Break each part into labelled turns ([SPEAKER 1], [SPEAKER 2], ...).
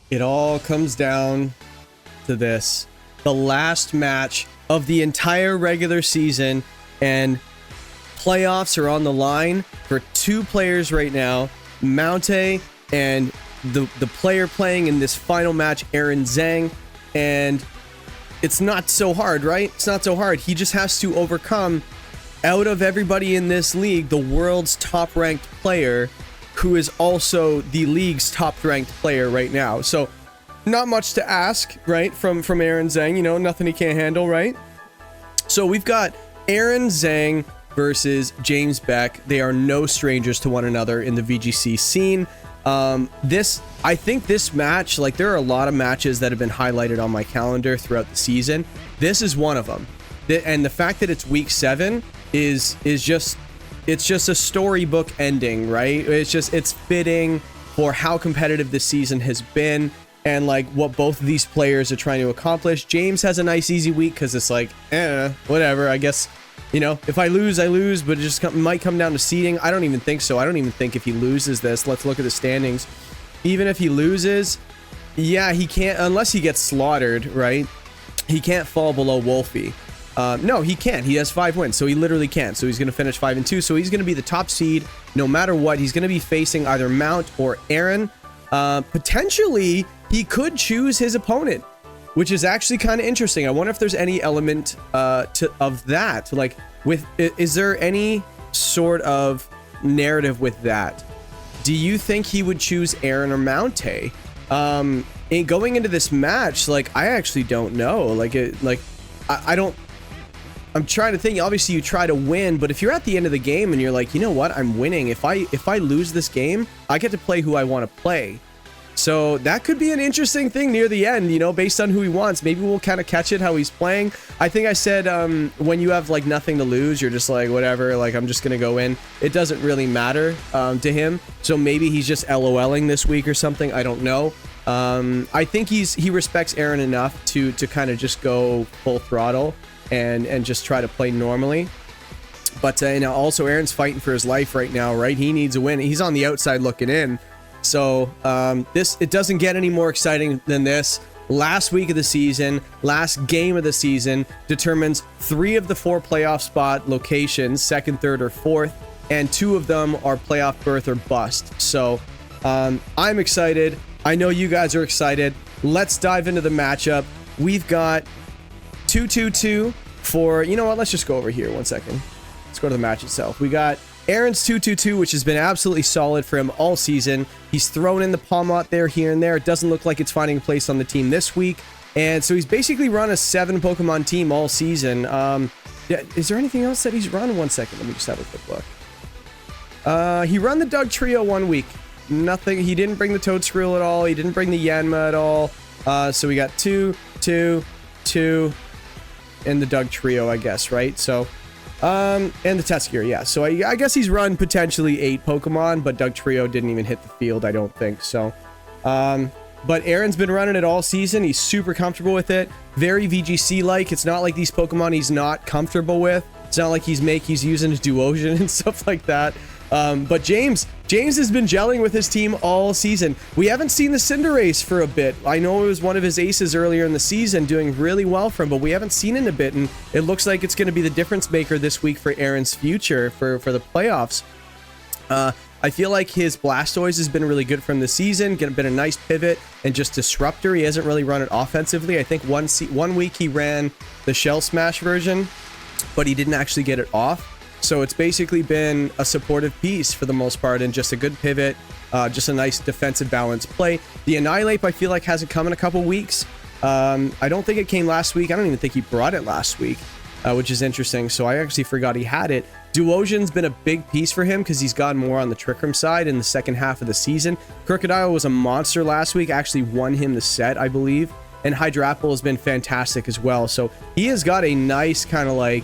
[SPEAKER 1] It all comes down to this. The last match of the entire regular season, and playoffs are on the line for two players right now, Mount and the player playing in this final match, Aaron Zheng. And it's not so hard, right? It's not so hard. He just has to overcome, out of everybody in this league, the world's top-ranked player, who is also the league's top-ranked player right now. So, not much to ask, right, from Aaron Zheng. You know, nothing he can't handle, right? So, we've got Aaron Zheng versus James Baek. They are no strangers to one another in the VGC scene. I think this match, like, there are a lot of matches that have been highlighted on my calendar throughout the season. This is one of them. And the fact that it's week 7 is just, it's just a storybook ending, right? It's fitting for how competitive this season has been and like what both of these players are trying to accomplish. James has a nice easy week because it's like, whatever, I guess. You know, if I lose, I lose, but it just might come down to seeding. I don't even think so. I don't even think if he loses this, let's look at the standings. Even if he loses, yeah, he can't, unless he gets slaughtered, right? He can't fall below Wolfey. No, he can't. He has 5 wins, so he literally can't. So he's going to finish 5-2. So he's going to be the top seed no matter what. He's going to be facing either Mount or Aaron. Potentially, he could choose his opponent, which is actually kind of interesting. I wonder if there's any element of that. Like, is there any sort of narrative with that? Do you think he would choose Aaron or Mount? In going into this match, like, I actually don't know. I don't. I'm trying to think. Obviously, you try to win, but if you're at the end of the game and you're like, you know what, I'm winning. If I lose this game, I get to play who I want to play. So that could be an interesting thing near the end, you know, based on who he wants. Maybe we'll kind of catch it how he's playing. I think I said when you have like nothing to lose, you're just like, whatever, like I'm just going to go in. It doesn't really matter to him. So maybe he's just LOLing this week or something. I don't know. I think he respects Aaron enough to kind of just go full throttle and just try to play normally. But you know, also Aaron's fighting for his life right now, right? He needs a win. He's on the outside looking in. So it doesn't get any more exciting than this. Last week of the season, last game of the season determines 3 of the 4 playoff spot locations, 2nd, 3rd, or 4th, and 2 of them are playoff berth or bust. So I'm excited. I know you guys are excited. Let's dive into the matchup. We've got 2-2-2 for, you know what, let's just go over here 1 second. Let's go to the match itself. We got Aaron's 2-2-2, which has been absolutely solid for him all season. He's thrown in the Palmot there, here and there. It doesn't look like it's finding a place on the team this week. And so he's basically run a 7 Pokemon team all season. Yeah, is there anything else that he's run? 1 second, let me just have a quick look. He run the Doug Trio 1 week. Nothing, he didn't bring the Toedscruel at all. He didn't bring the Yanma at all. So we got 2, 2, 2, and the Doug Trio, I guess, right? So... and the Teskir, yeah. So I guess he's run potentially 8 Pokemon, but Doug Trio didn't even hit the field, I don't think. So, but Aaron's been running it all season. He's super comfortable with it. Very VGC-like. It's not like these Pokemon he's not comfortable with. It's not like he's using his Duosion and stuff like that. But James has been gelling with his team all season. We haven't seen the Cinderace for a bit. I know it was one of his aces earlier in the season, doing really well for him, but we haven't seen it in a bit, and it looks like it's going to be the difference maker this week for Aaron's future for the playoffs. I feel like his Blastoise has been really good from the season, been a nice pivot and just disruptor. He hasn't really run it offensively. I think one week he ran the Shell Smash version, but he didn't actually get it off. So it's basically been a supportive piece for the most part and just a good pivot, just a nice defensive balanced play. The Annihilate, I feel like, hasn't come in a couple weeks. I don't think it came last week. I don't even think he brought it last week, which is interesting. So I actually forgot he had it. Duosion's been a big piece for him because he's gotten more on the Trick Room side in the second half of the season. Crocodile was a monster last week, actually won him the set, I believe. And Hydrapple has been fantastic as well. So he has got a nice kind of like,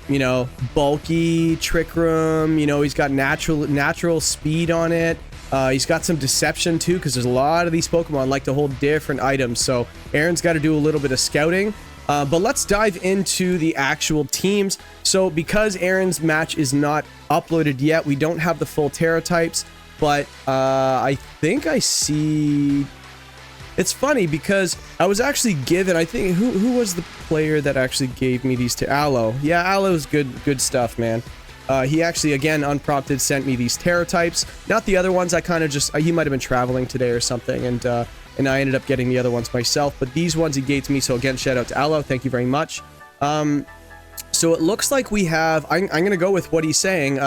[SPEAKER 1] you know, bulky Trick Room. You know, he's got natural speed on it. He's got some deception too, because there's a lot of these Pokemon like to hold different items. So Aaron's got to do a little bit of scouting. But let's dive into the actual teams. So because Aaron's match is not uploaded yet, we don't have the full Terra types. But I think I see It's funny because I was actually given, I think, who was the player that actually gave me these to Aloe? Yeah, Aloe's good stuff, man. He actually, again, unprompted, sent me these Terra types. Not the other ones. I kind of just, he might have been traveling today or something, and I ended up getting the other ones myself. But these ones he gave to me, so again, shout out to Aloe. Thank you very much. So it looks like we have, I'm going to go with what he's saying.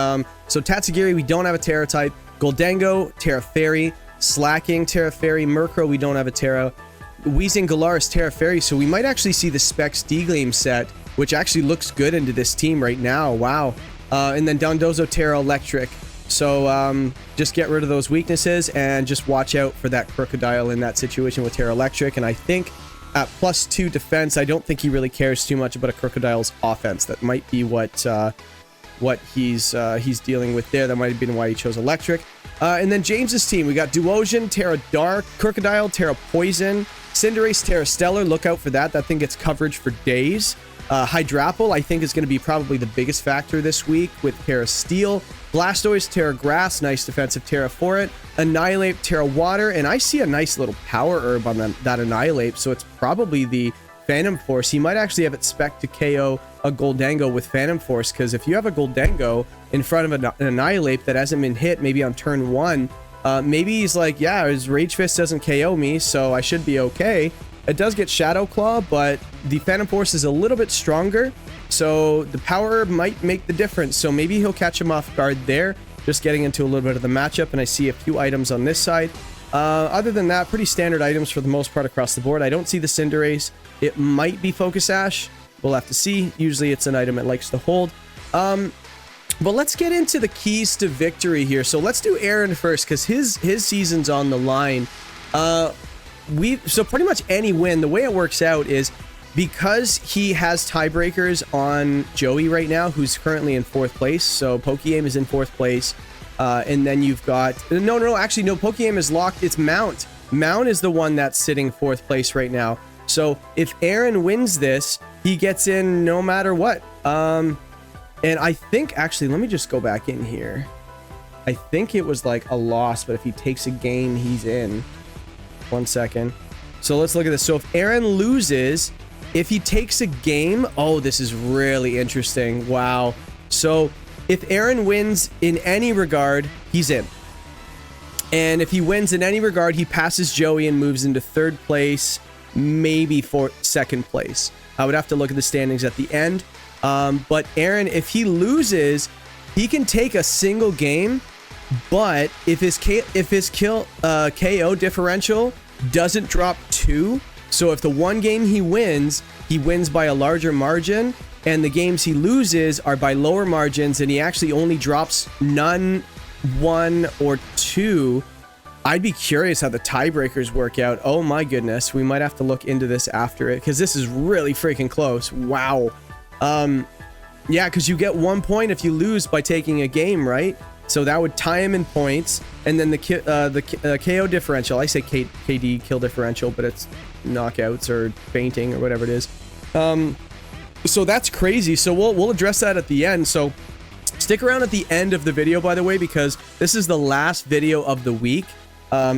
[SPEAKER 1] So Tatsugiri, we don't have a Terra type. Goldango, Terra Fairy. Slacking, Terra Fairy. Murkrow, we don't have a Terra. Weezing Galaris, Terra Fairy. So we might actually see the Specs D-Gleam set, which actually looks good into this team right now. Wow. And then Dondozo, Terra Electric. So just get rid of those weaknesses and just watch out for that Crocodile in that situation with Terra Electric. And I think at +2 defense, I don't think he really cares too much about a Crocodile's offense. That might be what he's dealing with there. That might have been why he chose Electric. And then James's team, we got Duosion, Terra Dark, Crocodile, Terra Poison, Cinderace, Terra Stellar. Look out for that. That thing gets coverage for days. Hydrapple, I think, is going to be probably the biggest factor this week with Terra Steel. Blastoise, Terra Grass, nice defensive Terra for it. Annihilate, Terra Water, and I see a nice little power herb on that Annihilate, so it's probably the Phantom Force. He might actually have it spec to KO a Goldango with Phantom Force, because if you have a Goldango in front of an Annihilate that hasn't been hit, maybe on turn 1, maybe he's like, yeah, his Rage Fist doesn't KO me, so I should be okay. It does get Shadow Claw, but the Phantom Force is a little bit stronger, so the power might make the difference. So maybe he'll catch him off guard there, just getting into a little bit of the matchup, and I see a few items on this side. Other than that, pretty standard items for the most part across the board. I don't see the Cinderace. It might be Focus Sash. We'll have to see. Usually it's an item it likes to hold. But let's get into the keys to victory here. So let's do Aaron first, because his season's on the line. So pretty much any win, the way it works out is because he has tiebreakers on Joey right now, who's currently in 4th place. So Pokeaim is in 4th place. And then you've got... No, actually, no, Pokeaim is locked. It's Mount. Mount is the one that's sitting 4th place right now. So if Aaron wins this, he gets in no matter what. And I think, actually, let me just go back in here. I think it was like a loss, but if he takes a game, he's in. 1 second. So let's look at this. So if Aaron loses, if he takes a game... Oh, this is really interesting. Wow. So if Aaron wins in any regard, he's in. And if he wins in any regard, he passes Joey and moves into 3rd place, maybe 2nd place. I would have to look at the standings at the end. But Aaron, if he loses, he can take a single game, but if his KO differential doesn't drop 2, so if the one game he wins by a larger margin, and the games he loses are by lower margins, and he actually only drops none, 1, or 2, I'd be curious how the tiebreakers work out. Oh my goodness, we might have to look into this after it, because this is really freaking close. Wow. Yeah, because you get 1 point if you lose by taking a game, right? So that would tie him in points, and then the KO differential. I say KD kill differential, but it's knockouts or fainting or whatever it is. So that's crazy. So we'll address that at the end. So stick around at the end of the video, by the way, because this is the last video of the week.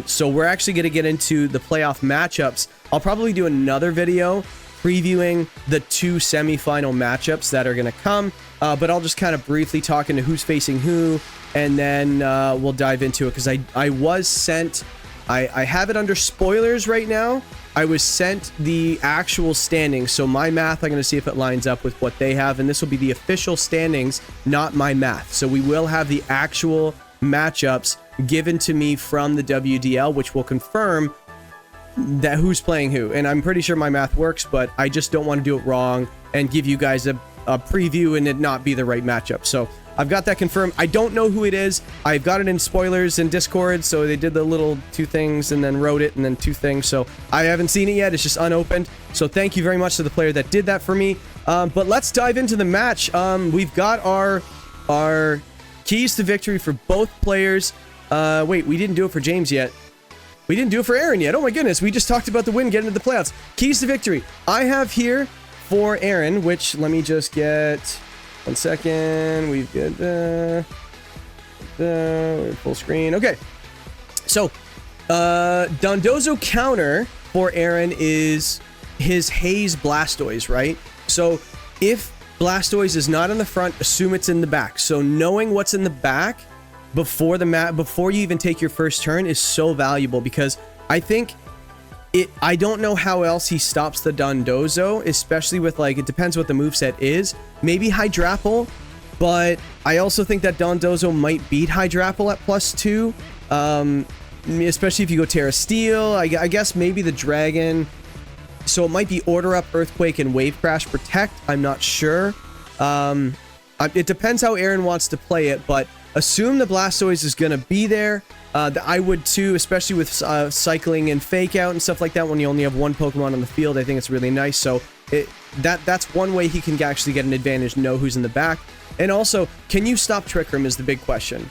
[SPEAKER 1] So we're actually going to get into the playoff matchups. I'll probably do another video previewing the 2 semifinal matchups that are going to come, but I'll just kind of briefly talk into who's facing who, and then we'll dive into it, because I was sent, I have it under spoilers right now. I was sent the actual standings, so my math, I'm going to see if it lines up with what they have, and this will be the official standings, not my math. So we will have the actual matchups given to me from the WDL, which will confirm that who's playing who. And I'm pretty sure my math works, but I just don't want to do it wrong and give you guys a preview and it not be the right matchup. So I've got that confirmed. I don't know who it is. I've got it in spoilers in Discord, so they did the little 2 things and then wrote it and then 2 things. So I haven't seen it yet. It's just unopened. So thank you very much to the player that did that for me. But let's dive into the match. We've got our keys to victory for both players. Wait, we didn't do it for James yet. We didn't do it for Aaron yet. Oh my goodness, we just talked about the win getting into the playoffs. Keys to victory. I have here for Aaron, which let me just get 1 second. We've got we're full screen. Okay. So, Dondozo counter for Aaron is his Haze Blastoise, right? So if Blastoise is not in the front, assume it's in the back. So knowing what's in the back before you even take your first turn is so valuable, because I think I don't know how else he stops the Dondozo, especially with, like, it depends what the moveset is. Maybe Hydrapple, but I also think that Dondozo might beat Hydrapple at +2, especially if you go Terra Steel. I guess maybe the Dragon. So it might be Order Up, Earthquake, and Wave Crash Protect. I'm not sure. It depends how Aaron wants to play it, but assume the Blastoise is going to be there. I would too, especially with cycling and Fake Out and stuff like that when you only have one Pokemon on the field. I think it's really nice. So that's one way he can actually get an advantage, know who's in the back. And also, can you stop Trick Room is the big question.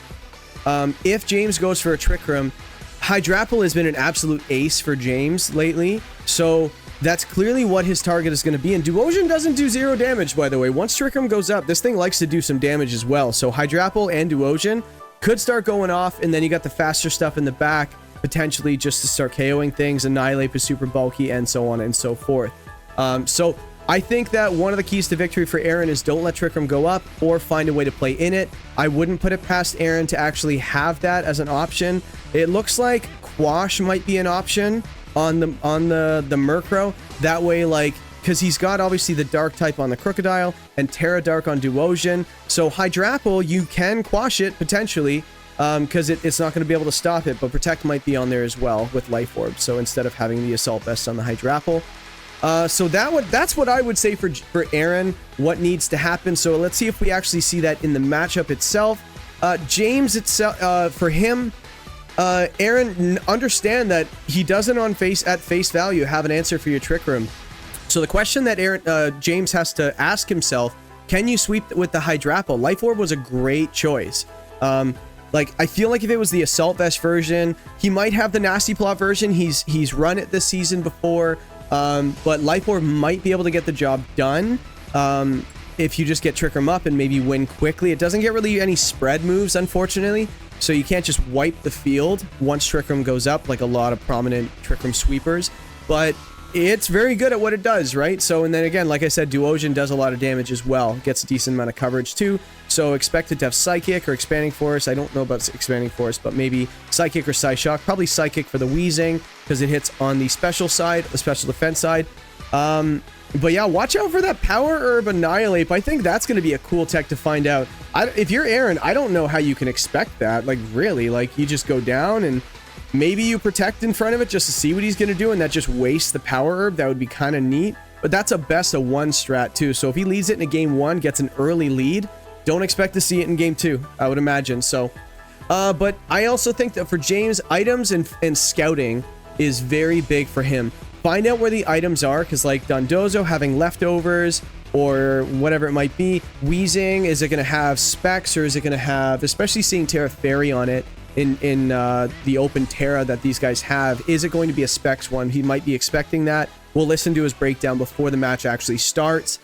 [SPEAKER 1] If James goes for a Trick Room, Hydrapple has been an absolute ace for James lately. So that's clearly what his target is going to be. And Duosion doesn't do 0 damage, by the way. Once Trick Room goes up, this thing likes to do some damage as well. So Hydrapple and Duosion could start going off, and then you got the faster stuff in the back, potentially just to start KOing things. Annihilate is super bulky, and so on and so forth. So I think that one of the keys to victory for Aaron is don't let Trick Room go up, or find a way to play in it. I wouldn't put it past Aaron to actually have that as an option. It looks like Quash might be an option on the Murkrow. That way, like, because he's got obviously the Dark type on the Crocodile and Terra Dark on Duosion. So Hydrapple, you can Quash it potentially, because it's not going to be able to stop it, but Protect might be on there as well with Life Orb. So instead of having the Assault Vest on the Hydrapple. So that's what I would say for Aaron, what needs to happen. So let's see if we actually see that in the matchup itself. James itself, for him, Aaron, understand that he doesn't at face value have an answer for your Trick Room. So the question that James has to ask himself, can you sweep with the Hydrapple? Life Orb was a great choice. Like, I feel like if it was the Assault Vest version, he might have the Nasty Plot version. He's run it this season before, but Life Orb might be able to get the job done if you just get Trick Room up and maybe win quickly. It doesn't get really any spread moves, unfortunately, so you can't just wipe the field once Trick Room goes up, like a lot of prominent Trick Room sweepers, but it's very good at what it does, right? So, and then again, like I said, Duosion does a lot of damage as well. Gets a decent amount of coverage too. So expect it to have Psychic or Expanding Force. I don't know about Expanding Force, but maybe Psychic or Psyshock. Probably Psychic for the Weezing, because it hits on the special side, the special defense side. But yeah, watch out for that Power Herb Annihilate. I think that's going to be a cool tech to find out. If you're Aaron, I don't know how you can expect that. Like, really, like, you just go down and maybe you Protect in front of it just to see what he's going to do, and that just wastes the Power Herb. That would be kind of neat. But that's a best of 1 strat too. So if he leads it in game 1, gets an early lead, don't expect to see it in game 2, I would imagine. So, but I also think that for James, items and scouting is very big for him. Find out where the items are, because like Dondozo having leftovers or whatever it might be. Weezing, is it going to have specs, or is it going to have, especially seeing Terra Fairy on it, in the open Terra that these guys have, is it going to be a specs one? He might be expecting that. We'll listen to his breakdown before the match actually starts.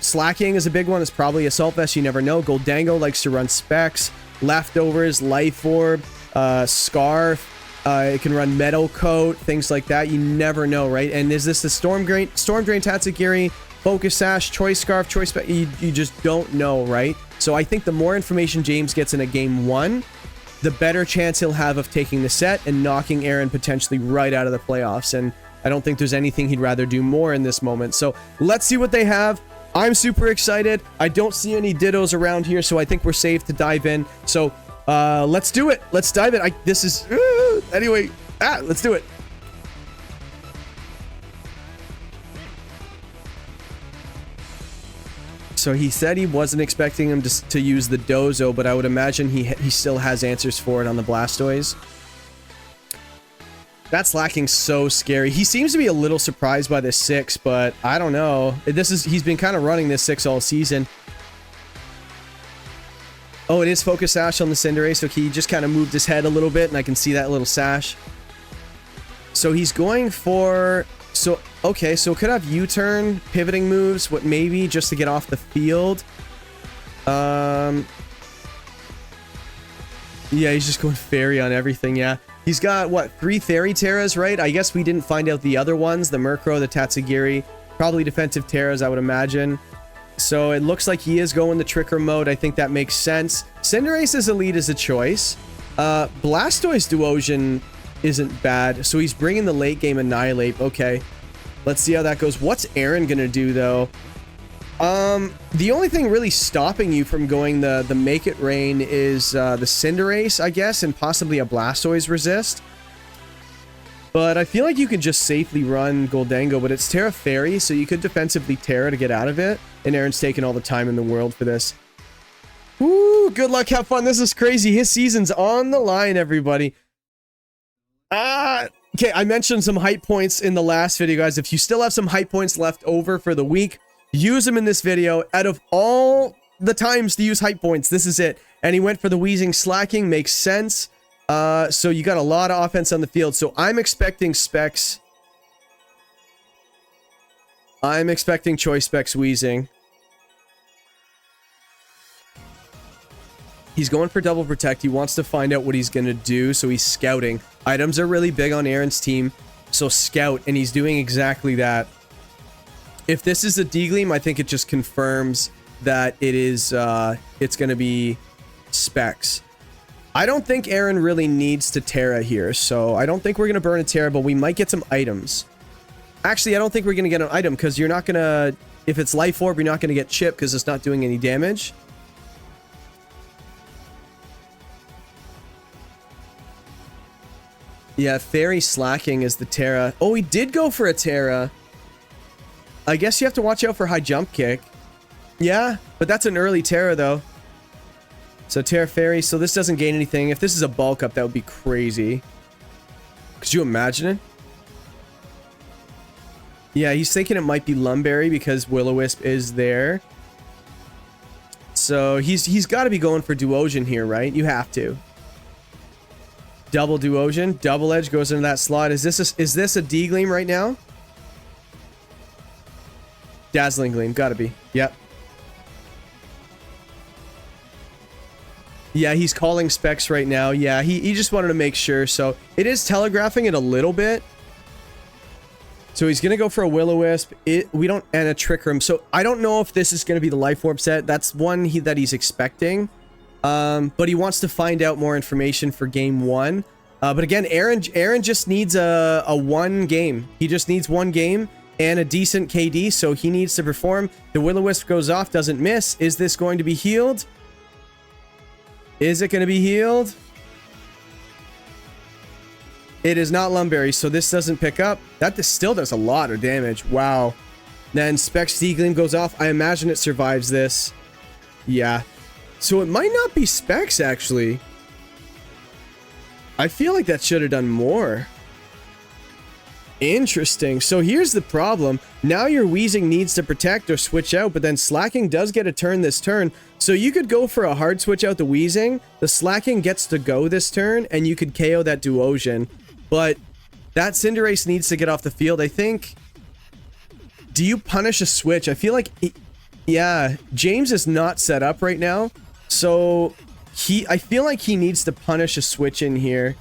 [SPEAKER 1] Slacking is a big one. It's probably Assault Vest, you never know. Goldango likes to run specs. Leftovers, Life Orb, Scarf, it can run Metal Coat, things like that. You never know, right? And is this the Storm Drain Tatsugiri, Focus Sash, Choice Scarf, Choice Spec? You just don't know, right? So I think the more information James gets in a game 1, the better chance he'll have of taking the set and knocking Aaron potentially right out of the playoffs. And I don't think there's anything he'd rather do more in this moment. So let's see what they have. I'm super excited. I don't see any Dittos around here, so I think we're safe to dive in. So let's do it. Let's dive in. Anyway, let's do it. So he said he wasn't expecting him to use the Dozo, but I would imagine he still has answers for it on the Blastoise. That's lacking so scary. He seems to be a little surprised by this 6, but I don't know. He's been kind of running this 6 all season. Oh, it is Focus Sash on the Cinderace, so he just kind of moved his head a little bit, and I can see that little sash. So he's going for... Okay, so it could have U-turn, pivoting moves, what maybe, just to get off the field. Yeah, he's just going Fairy on everything, yeah. He's got, what, 3 Fairy Terras, right? I guess we didn't find out the other ones, the Murkrow, the Tatsugiri. Probably defensive Terras, I would imagine. So it looks like he is going the Trick Room mode. I think that makes sense. Cinderace's Elite is a choice. Blastoise Duosion isn't bad. So he's bringing the late game Annihilate. Okay. Let's see how that goes. What's Aaron going to do, though? The only thing really stopping you from going the Make It Rain is the Cinderace, I guess, and possibly a Blastoise Resist. But I feel like you can just safely run Goldango, but it's Terra Fairy, so you could defensively Terra to get out of it. And Aaron's taking all the time in the world for this. Woo! Good luck, have fun. This is crazy. His season's on the line, everybody. Okay, I mentioned some hype points in the last video, guys. If you still have some hype points left over for the week, use them in this video. Out of all the times to use hype points, this is it. And he went for the Weezing Slacking. Makes sense. So you got a lot of offense on the field. So I'm expecting Specs. I'm expecting Choice Specs Weezing. He's going for Double Protect. He wants to find out what he's going to do. So he's scouting. Items are really big on Aaron's team. So scout. And he's doing exactly that. If this is a D-Gleam, I think it just confirms that it is, it's going to be Specs. I don't think Aaron really needs to Terra here, so I don't think we're going to burn a Terra, but we might get some items. Actually, I don't think we're going to get an item, because you're not going to... If it's Life Orb, you're not going to get Chip, because it's not doing any damage. Yeah, Fairy Slacking is the Terra. Oh, he did go for a Terra. I guess you have to watch out for High Jump Kick. Yeah, but that's an early Terra, though. So Terra Fairy, so this doesn't gain anything. If this is a bulk up, that would be crazy. Could you imagine it? Yeah, he's thinking it might be Lumberry because Will-O-Wisp is there. So he's got to be going for Duosion here, right? You have to. Double Duosion, Double Edge goes into that slot. Is this a D-Gleam right now? Dazzling Gleam, gotta be. Yep. Yeah, he's calling Specs right now. Yeah, he just wanted to make sure. So it is telegraphing it a little bit. So he's going to go for a Will-O-Wisp. We don't... And a Trick Room. So I don't know if this is going to be the Life Orb set. That's one that he's expecting. But he wants to find out more information for game 1. But again, Aaron just needs a 1 game. He just needs 1 game and a decent KD. So he needs to perform. The Will-O-Wisp goes off, doesn't miss. Is this going to be healed? Is it going to be healed? It is not Lumberry, so this doesn't pick up. That still does a lot of damage. Wow. Then Specs D-Gleam goes off. I imagine it survives this. Yeah. So it might not be Specs, actually. I feel like that should have done more. Interesting. So here's the problem. Now your Weezing needs to protect or switch out, but then Slacking does get a turn this turn. So you could go for a hard switch out the Weezing. The Slacking gets to go this turn, and you could KO that Duosion. But that Cinderace needs to get off the field, I think. Do you punish a switch? I feel like... Yeah, James is not set up right now. So I feel like he needs to punish a switch in here.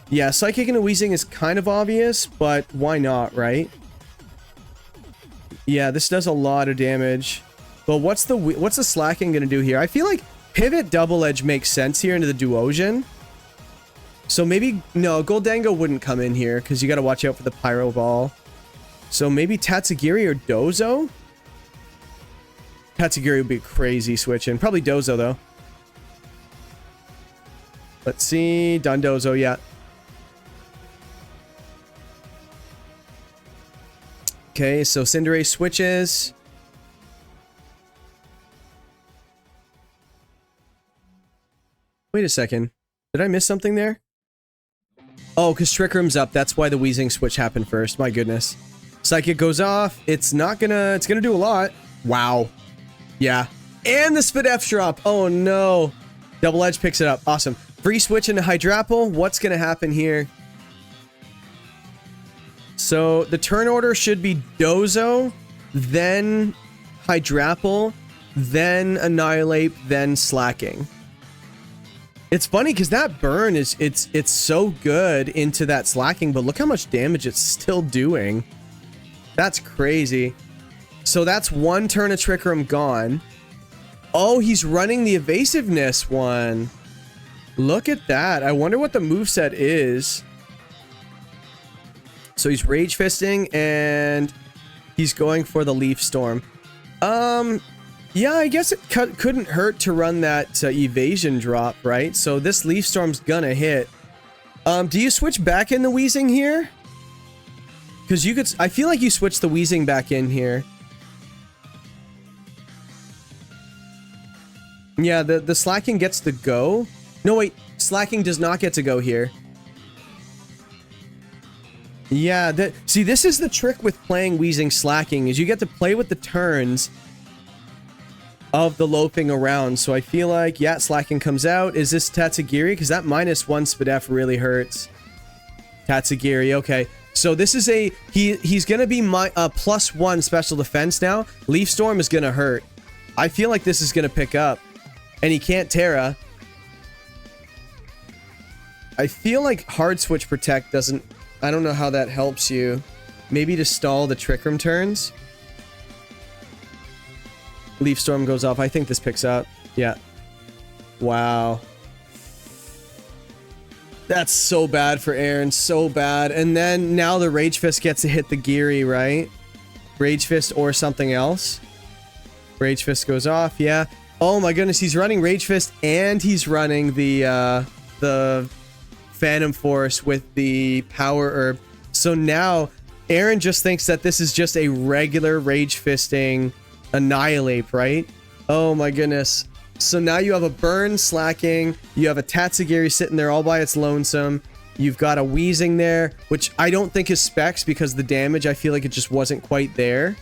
[SPEAKER 1] Yeah, Psychic and a Weezing is kind of obvious, but why not, right? Yeah, this does a lot of damage. But what's the Slacking gonna do here? I feel like Pivot Double Edge makes sense here into the Duosion. So maybe... No, Goldango wouldn't come in here, because you gotta watch out for the Pyro Ball. So maybe Tatsugiri or Dozo? Tatsugiri would be crazy switching. Probably Dozo, though. Let's see. Dondozo, yeah. Okay, so Cinderace switches. Wait a second. Did I miss something there? Oh, because Trick Room's up. That's why the Weezing switch happened first. My goodness. Psychic goes off. It's not gonna... It's gonna do a lot. Wow. Yeah. And the Spadef drop. Oh, no. Double Edge picks it up. Awesome. Free switch into Hydrapple. What's gonna happen here? So the turn order should be Dozo, then Hydrapple, then Annihilate, then Slacking. It's funny because that burn is it's so good into that slacking, but look how much damage it's still doing. That's crazy. So that's one turn of Trick Room gone. Oh, he's running the evasiveness one. Look at that. I wonder what the moveset is. So he's Rage Fisting and he's going for the Leaf Storm. Yeah, I guess it couldn't hurt to run that evasion drop, right? So this Leaf Storm's gonna hit. Do you switch back in the Weezing here? Because you could... I feel like you switch the Weezing back in here. Yeah, the Slacking gets to go. No, wait. Slacking does not get to go here. Yeah, see, this is the trick with playing Weezing Slacking, is you get to play with the turns of the loafing around. So I feel like, yeah, Slacking comes out. Is this Tatsugiri? Because that -1 Spadef really hurts. Tatsugiri, okay. So this is a... He's going to be my +1 special defense now. Leaf Storm is going to hurt. I feel like this is going to pick up. And he can't Terra. I feel like Hard Switch Protect doesn't... I don't know how that helps you. Maybe to stall the Trick Room turns. Leaf Storm goes off. I think this picks up. Yeah. Wow. That's so bad for Aaron. So bad. And then now the Rage Fist gets to hit the Geary, right? Rage Fist or something else. Rage Fist goes off. Yeah. Oh my goodness. He's running Rage Fist and he's running the Phantom Force with the Power Herb. So now Aaron just thinks that this is just a regular Rage Fisting Annihilate, right? Oh my goodness. So now you have a Burn Slacking, you have a Tatsugiri sitting there all by its lonesome, you've got a Weezing there, which I don't think is specs because the damage, I feel like it just wasn't quite there.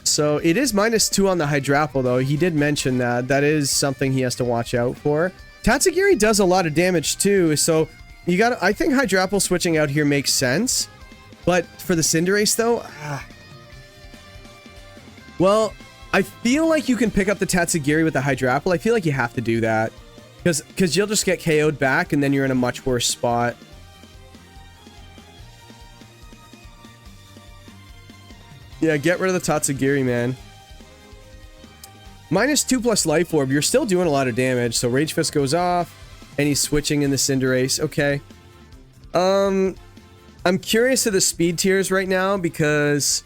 [SPEAKER 1] So it is -2 on the Hydrapple though. He did mention that. That is something he has to watch out for. Tatsugiri does a lot of damage too, so you got. I think Hydrapple switching out here makes sense. But for the Cinderace though, well, I feel like you can pick up the Tatsugiri with the Hydrapple. I feel like you have to do that. Because you'll just get KO'd back and then you're in a much worse spot. Yeah, get rid of the Tatsugiri, man. -2 plus Life Orb. You're still doing a lot of damage. So Rage Fist goes off. And he's switching in the Cinderace. Okay. I'm curious to the speed tiers right now because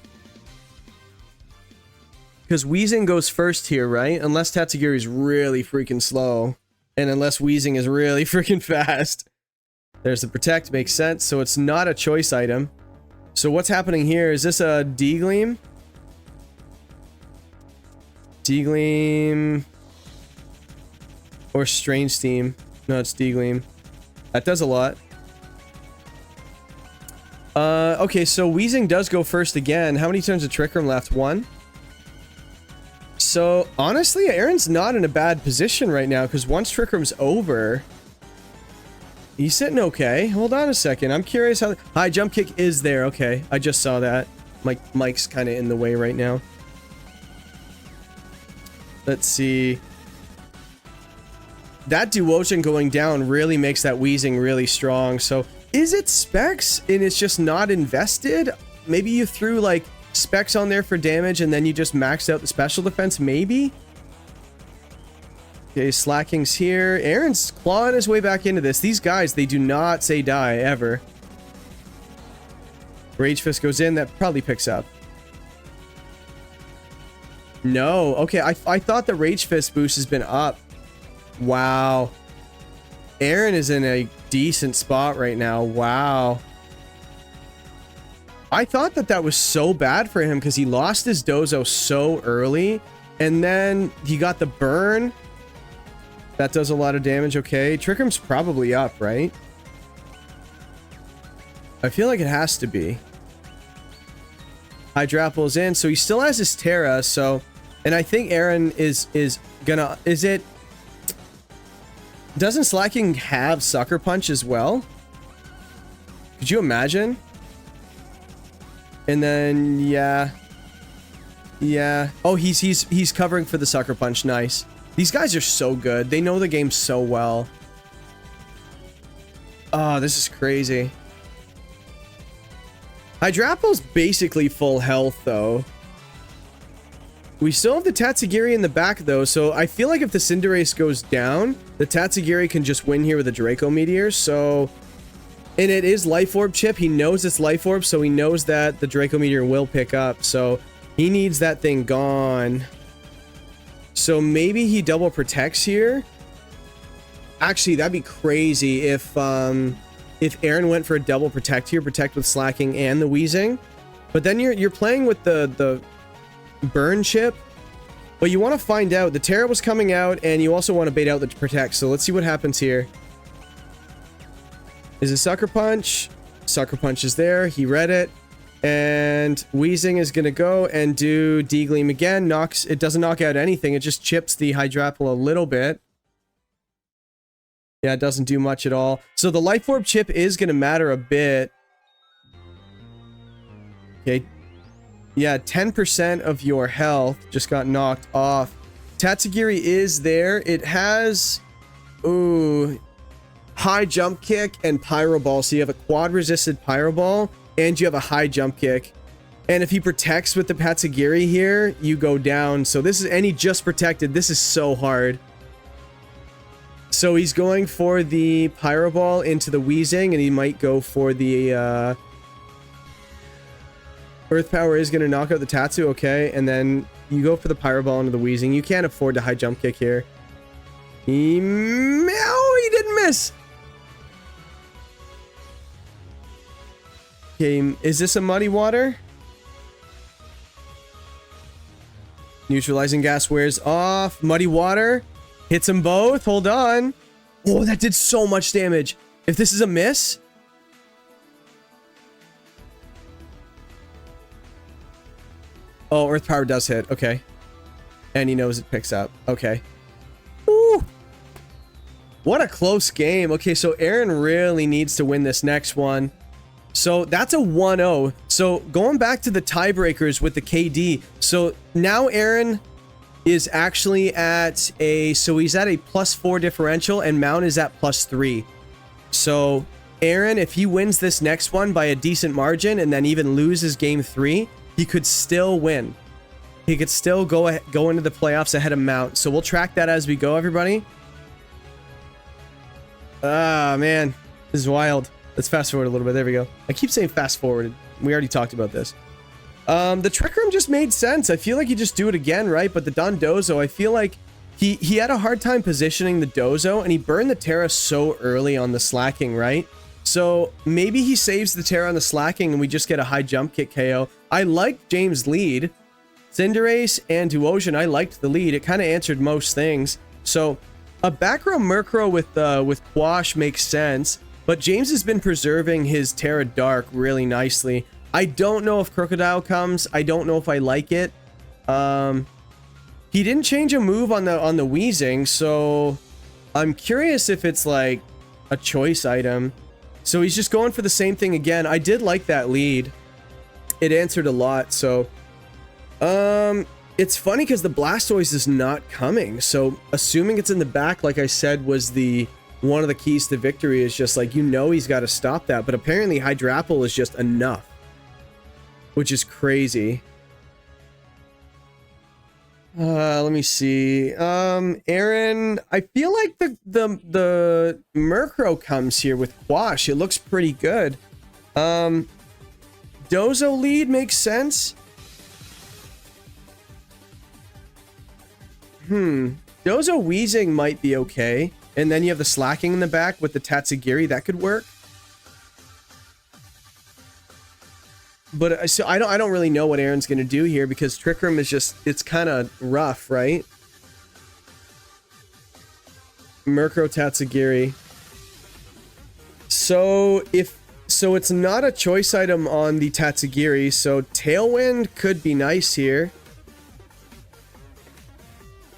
[SPEAKER 1] Weezing goes first here, right? Unless Tatsugiri is really freaking slow. And unless Weezing is really freaking fast. There's the Protect. Makes sense. So it's not a choice item. So what's happening here? Is this a D-Gleam? D-Gleam... or Strange Steam? No, it's D-Gleam. That does a lot. Okay, so Weezing does go first again. How many turns of Trick Room left? 1? So, honestly, Aaron's not in a bad position right now, because once Trick Room's over... he's sitting okay. Hold on a second. I'm curious how... High Jump Kick is there. Okay, I just saw that. Mike's kind of in the way right now. Let's see... that Duosion going down really makes that Weezing really strong. So, is it specs and it's just not invested? Maybe you threw, like, specs on there for damage and then you just maxed out the special defense, maybe? Okay, Slacking's here. Aaron's clawing his way back into this. These guys, they do not say die, ever. Rage Fist goes in. That probably picks up. No. Okay, I thought the Rage Fist boost has been up. Wow. Aaron is in a decent spot right now. Wow. I thought that was so bad for him because he lost his Dozo so early. And then he got the burn. That does a lot of damage. Okay. Trick Room's probably up, right? I feel like it has to be. Hydrapple's in. So he still has his Terra. So, and I think Aaron is gonna... is it... doesn't Slacking have Sucker Punch as well? Could you imagine? And then, yeah. Yeah. Oh, he's covering for the Sucker Punch. Nice. These guys are so good. They know the game so well. Oh, this is crazy. Hydrapel's basically full health, though. We still have the Tatsugiri in the back, though, so I feel like if the Cinderace goes down, the Tatsugiri can just win here with a Draco Meteor, so... And it is Life Orb chip. He knows it's Life Orb, so he knows that the Draco Meteor will pick up, so he needs that thing gone. So maybe he double protects here? Actually, that'd be crazy if Aaron went for a double protect here, protect with Slacking and the Weezing. But then you're playing with the burn chip. But you want to find out. The Terra was coming out, and you also want to bait out the protect. So let's see what happens here. Is it Sucker Punch? Sucker Punch is there. He read it. And Weezing is going to go and do D-Gleam again. It doesn't knock out anything. It just chips the Hydrapel a little bit. Yeah, it doesn't do much at all. So the Life Orb chip is going to matter a bit. Okay. Yeah, 10% of your health just got knocked off. Tatsugiri is there. It has... Ooh... High jump kick and Pyro Ball. So you have a quad resisted Pyro Ball and you have a high jump kick. And if he protects with the Tatsugiri here, you go down. So this is, and he just protected. This is so hard. So he's going for the Pyro Ball into the Weezing, and he might go for the Earth Power is going to knock out the Tatsu. Okay, and then you go for the Pyro Ball into the Weezing. You can't afford to high jump kick here. He didn't miss. Okay, is this a Muddy Water? Neutralizing Gas wears off. Muddy Water hits them both. Hold on. Oh, that did so much damage. If this is a miss... Oh, Earth Power does hit. Okay. And he knows it picks up. Okay. Ooh. What a close game. Okay, so Aaron really needs to win this next one. So that's a 1-0. So going back to the tiebreakers with the KD. So now Aaron is actually at a... So he's at a +4 differential and Mount is at +3. So Aaron, if he wins this next one by a decent margin and then even loses game 3, he could still win. He could still go into the playoffs ahead of Mount. So we'll track that as we go, everybody. Ah, man. This is wild. Let's fast forward a little bit. There we go. I keep saying fast forward. We already talked about this. The Trick Room just made sense. I feel like you just do it again, right? But the Dondozo, I feel like he had a hard time positioning the Dozo, and he burned the Terra so early on the Slacking, right? So maybe he saves the Terra on the Slacking, and we just get a high jump kick KO. I liked James' lead. Cinderace and Duosion, I liked the lead. It kind of answered most things. So a back row Murkrow with Quash makes sense. But James has been preserving his Terra Dark really nicely. I don't know if Crocodile comes. I don't know if I like it. He didn't change a move on the Weezing, so I'm curious if it's like a choice item. So he's just going for the same thing again. I did like that lead. It answered a lot, so it's funny because the Blastoise is not coming. So assuming it's in the back, like I said, was one of the keys to victory is just like, he's got to stop that. But apparently Hydrapel is just enough, which is crazy. Let me see. Aaron, I feel like the Murkrow comes here with Quash. It looks pretty good. Dozo lead makes sense. Dozo Weezing might be okay. And then you have the Slacking in the back with the Tatsugiri. That could work. But so I don't really know what Aaron's going to do here because Trick Room is just, it's kind of rough, right? Murkrow Tatsugiri. So it's not a choice item on the Tatsugiri. So Tailwind could be nice here.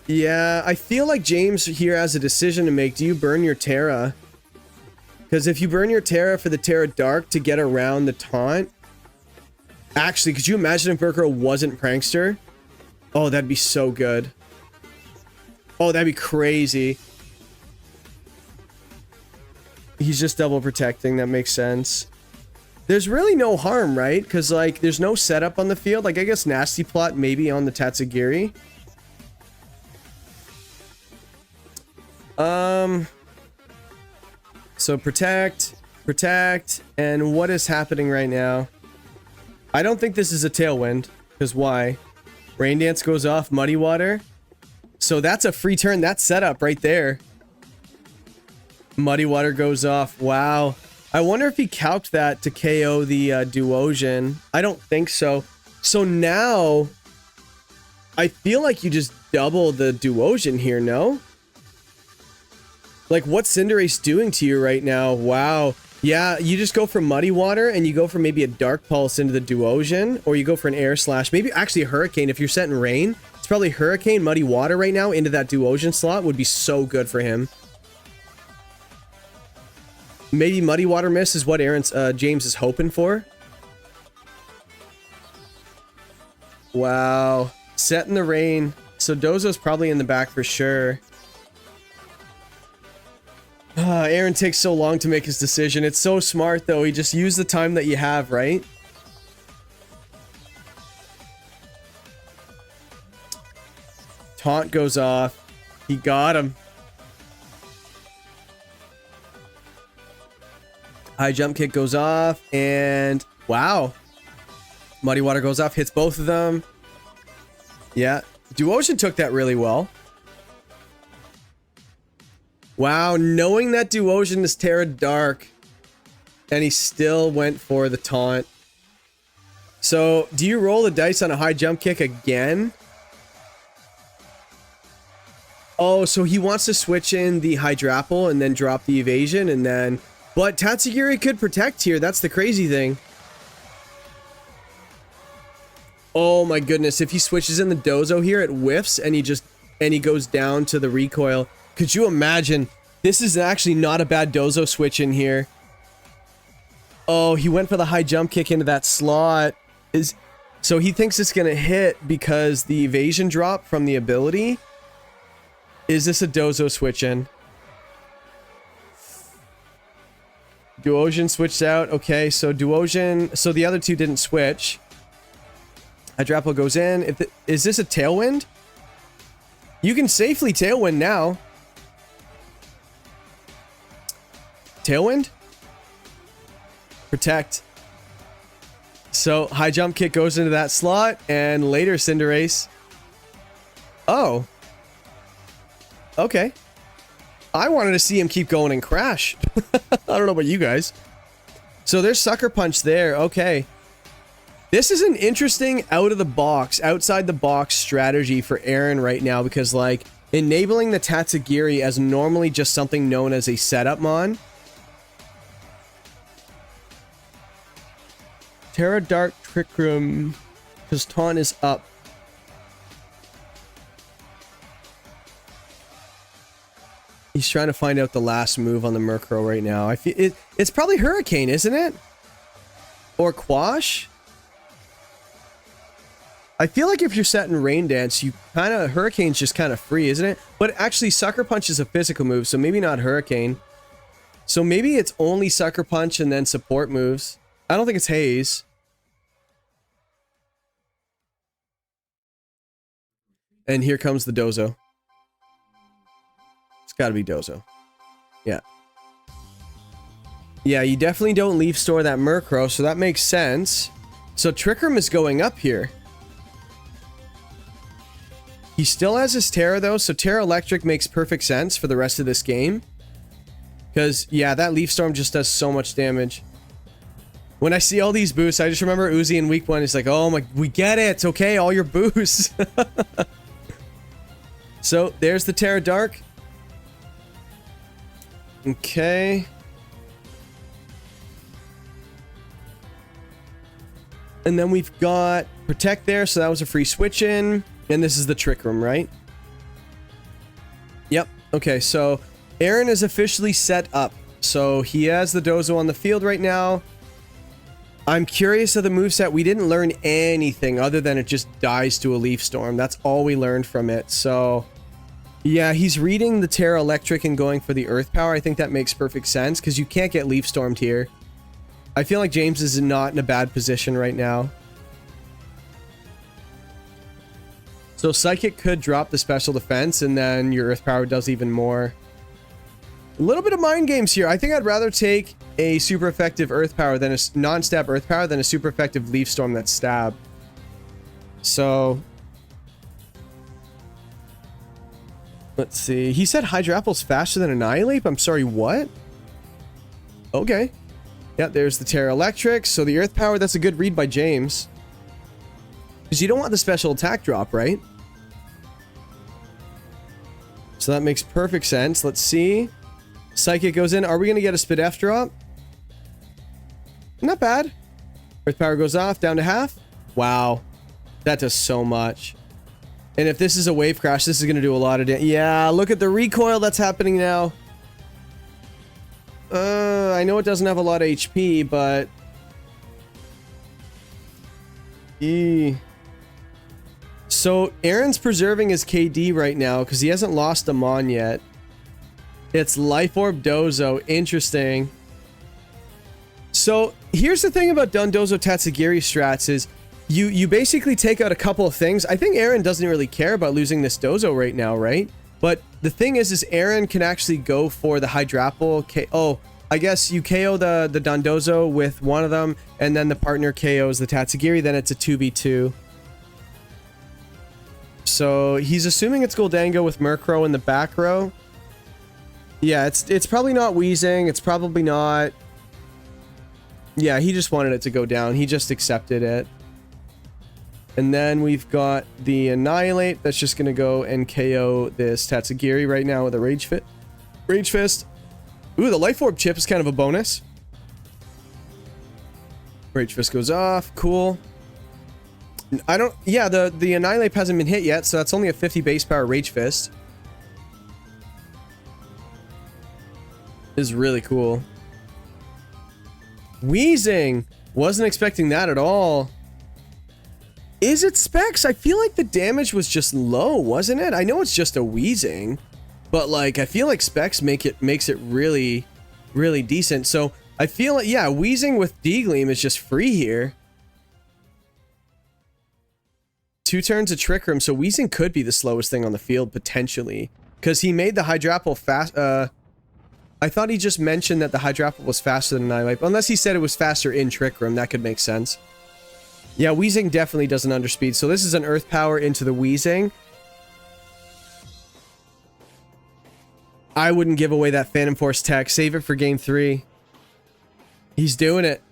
[SPEAKER 1] Yeah, I feel like James here has a decision to make. Do you burn your Terra? Because if you burn your Terra for the Terra Dark to get around the taunt... Actually, could you imagine if Murkrow wasn't Prankster? Oh, that'd be so good. Oh, that'd be crazy. He's just double protecting. That makes sense. There's really no harm, right? Because, like, there's no setup on the field. Like, I guess Nasty Plot maybe on the Tatsugiri. So protect, and what is happening right now? I don't think this is a Tailwind, because why? Rain Dance goes off, Muddy Water. So that's a free turn. That's setup right there. Muddy Water goes off. Wow. I wonder if he calced that to KO the Duosion. I don't think so. So now, I feel like you just double the Duosion here, no? Like, what's Cinderace doing to you right now? Wow. Yeah, you just go for Muddy Water, and you go for maybe a Dark Pulse into the Duosion, or you go for an Air Slash. Maybe actually a Hurricane. If you're setting Rain, it's probably Hurricane, Muddy Water right now into that Duosion slot would be so good for him. Maybe Muddy Water Miss is what James is hoping for. Wow. Setting the Rain. So Dozo's probably in the back for sure. Aaron takes so long to make his decision. It's so smart, though. He just used the time that you have, right? Taunt goes off. He got him. High jump kick goes off, and wow. Muddy Water goes off, hits both of them. Yeah, Duosion took that really well. Wow, knowing that Duosion is Terra Dark, and he still went for the taunt. So, do you roll the dice on a high jump kick again? Oh, so he wants to switch in the Hydrapple and then drop the evasion, and then... But Tatsugiri could protect here. That's the crazy thing. Oh my goodness. If he switches in the Dozo here, it whiffs and he goes down to the recoil. Could you imagine? This is actually not a bad Dozo switch in here. Oh, he went for the high jump kick into that slot. So he thinks it's going to hit because the evasion drop from the ability. Is this a Dozo switch in? Duosion switched out. Okay, so Duosion... So the other two didn't switch. Hydrapple goes in. Is this a Tailwind? You can safely Tailwind now. Tailwind? Protect. So, high jump kick goes into that slot, and later Cinderace. Oh. Okay. I wanted to see him keep going and crash. I don't know about you guys. So there's Sucker Punch there. Okay. This is an interesting outside the box strategy for Aaron right now, because like enabling the Tatsugiri as normally just something known as a setup mon. Terra Dark Trick Room, because taunt is up. He's trying to find out the last move on the Murkrow right now. I feel it's probably Hurricane, isn't it? Or Quash? I feel like if you're setting Rain Dance, Hurricane's just kind of free, isn't it? But actually, Sucker Punch is a physical move, so maybe not Hurricane. So maybe it's only Sucker Punch and then support moves. I don't think it's Haze. And here comes the Dozo. Gotta be Dozo. Yeah. Yeah, you definitely don't Leaf Store that Murkrow, so that makes sense. So Trick Room is going up here. He still has his Terra, though, so Terra Electric makes perfect sense for the rest of this game. Because, yeah, that Leaf Storm just does so much damage. When I see all these boosts, I just remember Uzi in week 1. He's like, oh my, we get it. It's okay, all your boosts. So, there's the Terra Dark. Okay. And then we've got Protect there, so that was a free switch in. And this is the Trick Room, right? Yep. Okay, so Aaron is officially set up. So he has the Dozo on the field right now. I'm curious of the moveset. We didn't learn anything other than it just dies to a Leaf Storm. That's all we learned from it. So, Yeah, he's reading the Terra Electric and going for the Earth Power. I think that makes perfect sense because you can't get Leaf Stormed here. I feel like James is not in a bad position right now. So Psychic could drop the special defense and then your Earth Power does even more. A little bit of mind games here. I think I'd rather take a super effective Earth Power than a non-stab Earth Power than a super effective Leaf Storm that's stab. So let's see. He said Hydro Apple's faster than Annihilate. I'm sorry, what? Okay. Yeah, there's the Terra Electric. So the Earth Power, that's a good read by James. Because you don't want the special attack drop, right? So that makes perfect sense. Let's see. Psychic goes in. Are we going to get a Spit F drop? Not bad. Earth Power goes off, down to half. Wow. That does so much. And if this is a Wave Crash, this is going to do a lot of damage. Yeah, look at the recoil that's happening now. I know it doesn't have a lot of HP, but... So, Aaron's preserving his KD right now because he hasn't lost a Mon yet. It's Life Orb Dozo. Interesting. So, here's the thing about Dondozo Tatsugiri strats is you basically take out a couple of things. I think Aaron doesn't really care about losing this Dozo right now, right? But the thing is Aaron can actually go for the Hydrapple. Oh, I guess you KO the Dondozo with one of them, and then the partner KOs the Tatsugiri, then it's a 2v2. So he's assuming it's Goldango with Murkrow in the back row. Yeah, it's probably not Weezing. It's probably not... Yeah, he just wanted it to go down. He just accepted it. And then we've got the Annihilate. That's just going to go and KO this Tatsugiri right now with a Rage Fist. Ooh, the Life Orb chip is kind of a bonus. Rage Fist goes off. Cool. I don't... Yeah, the Annihilate hasn't been hit yet, so that's only a 50 base power Rage Fist. Is really cool. Weezing! Wasn't expecting that at all. Is it Specs? I feel like the damage was just low, wasn't it? I know it's just a Weezing, but like I feel like Specs makes it really, really decent. So I feel like, yeah, Weezing with D-Gleam is just free here. 2 turns of Trick Room, so Weezing could be the slowest thing on the field potentially, because he made the Hydrapple fast. I thought he just mentioned that the Hydrapple was faster than Annihilate, unless he said it was faster in Trick Room. That could make sense. Yeah, Weezing definitely doesn't underspeed. So this is an Earth Power into the Weezing. I wouldn't give away that Phantom Force tech. Save it for game 3. He's doing it.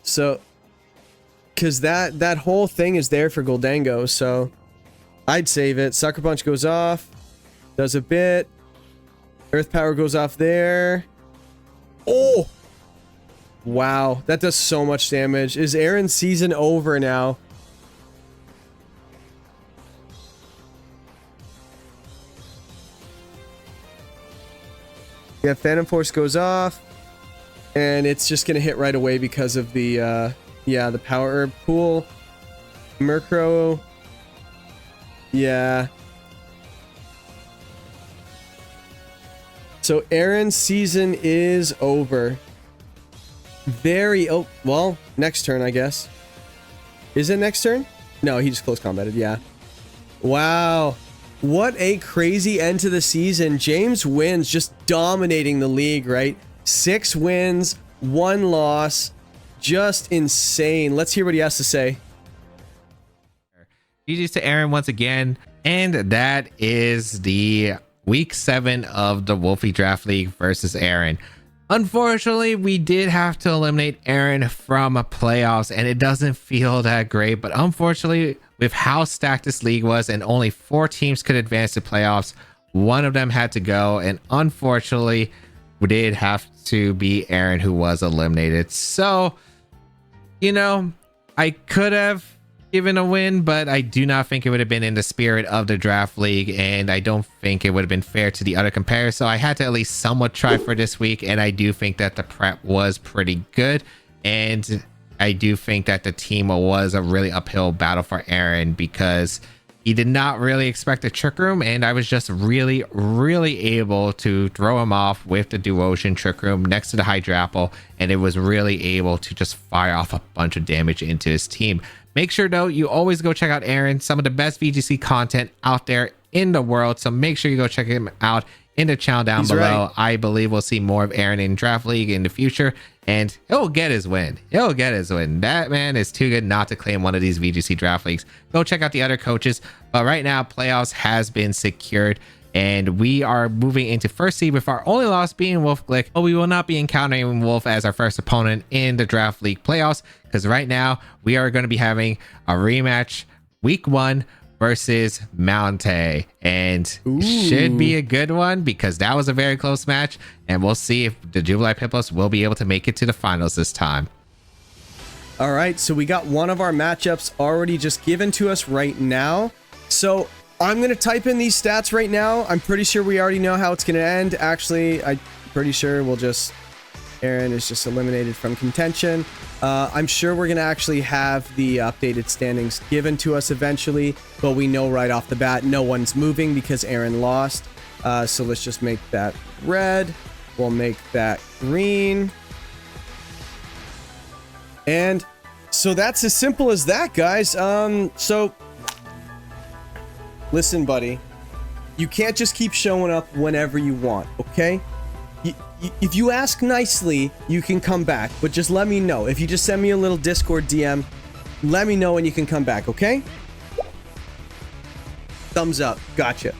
[SPEAKER 1] So, because that whole thing is there for Goldango, so I'd save it. Sucker Punch goes off. Does a bit. Earth Power goes off there. Oh! Wow, that does so much damage. Is Aaron's season over now? Yeah, Phantom Force goes off. And it's just going to hit right away because of the, yeah, the Power Herb pool. Murkrow. Yeah. So Aaron's season is over. Oh, well, next turn, I guess. Is it next turn? No, he just close combated, yeah. Wow. What a crazy end to the season. James wins, just dominating the league, right? 6 wins, 1 loss. Just insane. Let's hear what he has to say.
[SPEAKER 2] GG's to Aaron once again. And that is the week 7 of the Wolfey Draft League versus Aaron. Unfortunately, we did have to eliminate Aaron from playoffs, and it doesn't feel that great. But unfortunately, with how stacked this league was and only 4 teams could advance to playoffs, one of them had to go. And unfortunately, we did have to be Aaron who was eliminated. So, you know, I could have given a win, but I do not think it would have been in the spirit of the draft league, and I don't think it would have been fair to the other competitors. So I had to at least somewhat try for this week, and I do think that the prep was pretty good, and I do think that the team was a really uphill battle for Aaron, because He did not really expect a Trick Room, and I was just really able to throw him off with the Duocean Trick Room next to the Hydrapple, and it was really able to just fire off a bunch of damage into his team. Make sure though, you always go check out Aaron, some of the best VGC content out there in the world, so make sure you go check him out in the channel down below. Right. I believe we'll see more of Aaron in Draft League in the future, and he'll get his win. He'll get his win. That man is too good not to claim one of these VGC Draft Leagues. Go check out the other coaches, but right now playoffs has been secured, and we are moving into first seed with our only loss being Wolf Glick, but we will not be encountering Wolf as our first opponent in the Draft League playoffs, because right now we are going to be having a rematch week 1 versus Mountay, and should be a good one because that was a very close match, and we'll see if the Jubilee Piplups will be able to make it to the finals this time.
[SPEAKER 1] All right, so we got one of our matchups already just given to us right now. So I'm going to type in these stats right now. I'm pretty sure we already know how it's going to end. Actually, I'm pretty sure we'll just... Aaron is just eliminated from contention. I'm sure we're going to actually have the updated standings given to us eventually, but we know right off the bat no one's moving because Aaron lost. So let's just make that red. We'll make that green. And so that's as simple as that, guys. So listen, buddy, you can't just keep showing up whenever you want, okay? If you ask nicely, you can come back, but just let me know. If you just send me a little Discord DM, let me know when you can come back, okay? Thumbs up. Gotcha.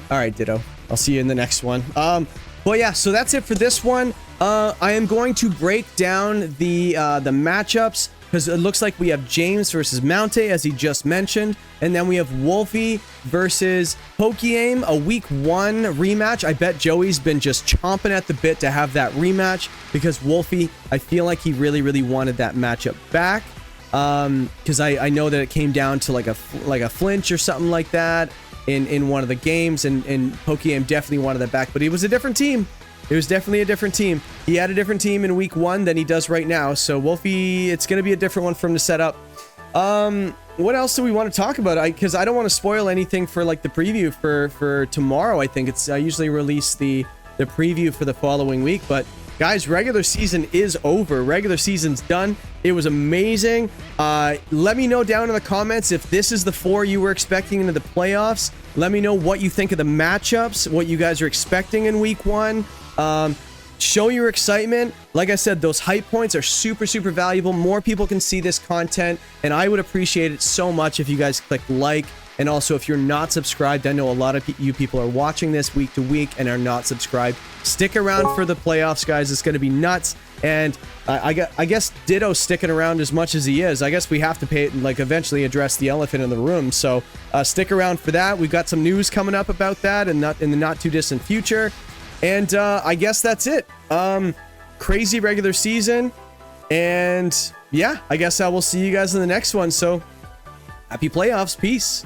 [SPEAKER 1] All right, Ditto. I'll see you in the next one. But yeah, so that's it for this one. I am going to break down the matchups, because it looks like we have James versus Mountay, as he just mentioned. And then we have Wolfey versus Pokémon, a week 1 rematch. I bet Joey's been just chomping at the bit to have that rematch, because Wolfey, I feel like he really wanted that matchup back. Because I know that it came down to like a flinch or something like that in one of the games, and Pokémon definitely wanted that back, but it was a different team. It was definitely a different team. He had a different team in week 1 than he does right now. So Wolfey, it's going to be a different one for him to set up. What else do we want to talk about? Because I don't want to spoil anything for like the preview for tomorrow. I think I usually release the preview for the following week. But guys, regular season is over. Regular season's done. It was amazing. Let me know down in the comments if this is the 4 you were expecting into the playoffs. Let me know what you think of the matchups, what you guys are expecting in week 1. Show your excitement. Like I said, those hype points are super valuable. More people can see this content, and I would appreciate it so much if you guys click like. And also, if you're not subscribed, I know a lot of you people are watching this week to week and are not subscribed. Stick around for the playoffs, guys. It's going to be nuts. And I guess Ditto's sticking around as much as he is. I guess we have to eventually address the elephant in the room. So stick around for that. We've got some news coming up about that and in the not too distant future. And I guess that's it. Crazy regular season. And yeah, I guess I will see you guys in the next one. So happy playoffs. Peace.